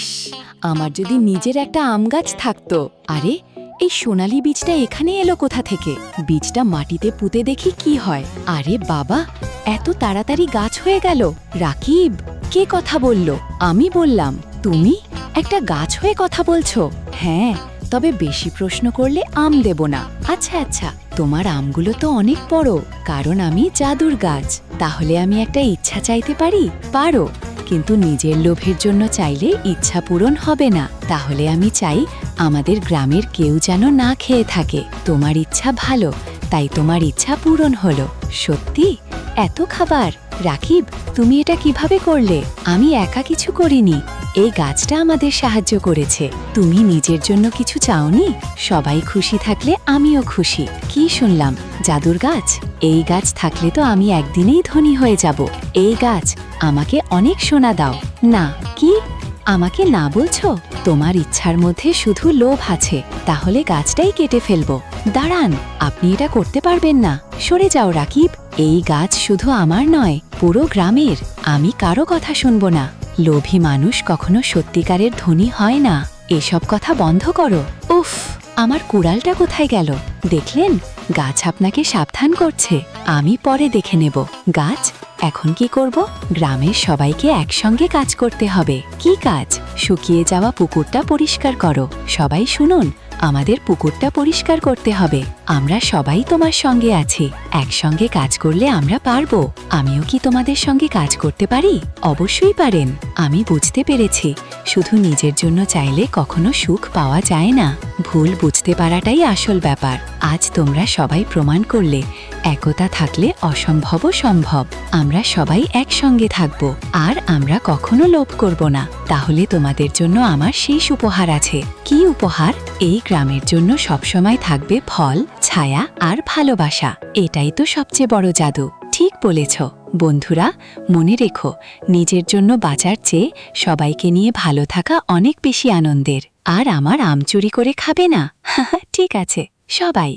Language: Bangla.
ইস, আমার যদি নিজের একটা আম গাছ থাকতো। আরে, এই সোনালী বীজটা এখানে এলো কোথা থেকে? বীজটা মাটিতে পুঁতে দেখি কি হয়। আরে বাবা, এত তাড়াতাড়ি গাছ হয়ে গেল। রাকিব, কে কথা বলল? আমি বললাম। তুমি একটা গাছ হয়ে কথা বলছো? হ্যাঁ, তবে বেশি প্রশ্ন করলে আম দেব না। আচ্ছা আচ্ছা, তোমার আমগুলো তো অনেক বড়, কারণ আমি জাদুর গাছ। তাহলে আমি একটা ইচ্ছা চাইতে পারি? পারো, কিন্তু নিজের লোভের জন্য চাইলে ইচ্ছা পূরণ হবে না। তাহলে আমি চাই আমাদের গ্রামের কেউ যেন না খেয়ে থাকে। তোমার ইচ্ছা ভালো, তাই তোমার ইচ্ছা পূরণ হলো। সত্যি? এত খাবার? রাকিব, তুমি এটা কিভাবে করলে? আমি একা কিছু করিনি, এই গাছটা আমাদের সাহায্য করেছে। তুমি নিজের জন্য কিছু চাওনি? সবাই খুশি থাকলে আমিও খুশি। কি শুনলাম, জাদুর গাছ? এই গাছ থাকলে তো আমি একদিনেই ধনী হয়ে যাব। এই গাছ, আমাকে অনেক সোনা দাও। না। কি? আমাকে না বলছো? তোমার ইচ্ছার মধ্যে শুধু লোভ আছে, তাহলে গাছটাই কেটে ফেলবো। দাঁড়ান, আপনি এটা করতে পারবেন না। সরে যাও রাকিব। এই গাছ শুধু আমার নয়, পুরো গ্রামের। আমি কারো কথা শুনবো না। লোভী মানুষ কখনো সত্যিকারের ধনী হয় না। এসব কথা বন্ধ করো। উফ, আমার কুড়ালটা কোথায় গেল? দেখলেন, গাছ আপনাকে সাবধান করছে। আমি পরে দেখে নেব। গাছ, এখন কি করব? গ্রামের সবাইকে একসঙ্গে কাজ করতে হবে। কি কাজ? শুকিয়ে যাওয়া পুকুরটা পরিষ্কার করো। সবাই শুনুন, আমাদের পুকুরটা পরিষ্কার করতে হবে। আমরা সবাই তোমার সঙ্গে আছি। একসঙ্গে কাজ করলে আমরা পারবো। আমিও কি তোমাদের সঙ্গে কাজ করতে পারি? অবশ্যই পারেন। আমি বুঝতে পেরেছি, শুধু নিজের জন্য চাইলে কখনো সুখ পাওয়া যায় না। ভুল বুঝতে পারাটাই আসল ব্যাপার। আজ তোমরা সবাই প্রমাণ করলে একতা থাকলে অসম্ভবও সম্ভব। আমরা সবাই একসঙ্গে থাকব, আর আমরা কখনো লোভ করব না। তাহলে তোমাদের জন্য আমার শেষ উপহার আছে। কি উপহার? এই গ্রামের জন্য সবসময় থাকবে ফল, ছায়া আর ভালোবাসা। এটাই তো সবচেয়ে বড় জাদু। ঠিক বলেছ। বন্ধুরা, মনে রেখো, নিজের জন্য বাঁচার চেয়ে সবাইকে নিয়ে ভালো থাকা অনেক বেশি আনন্দের। আর আমার আম চুরি করে খাবে না। ঠিক আছে সবাই।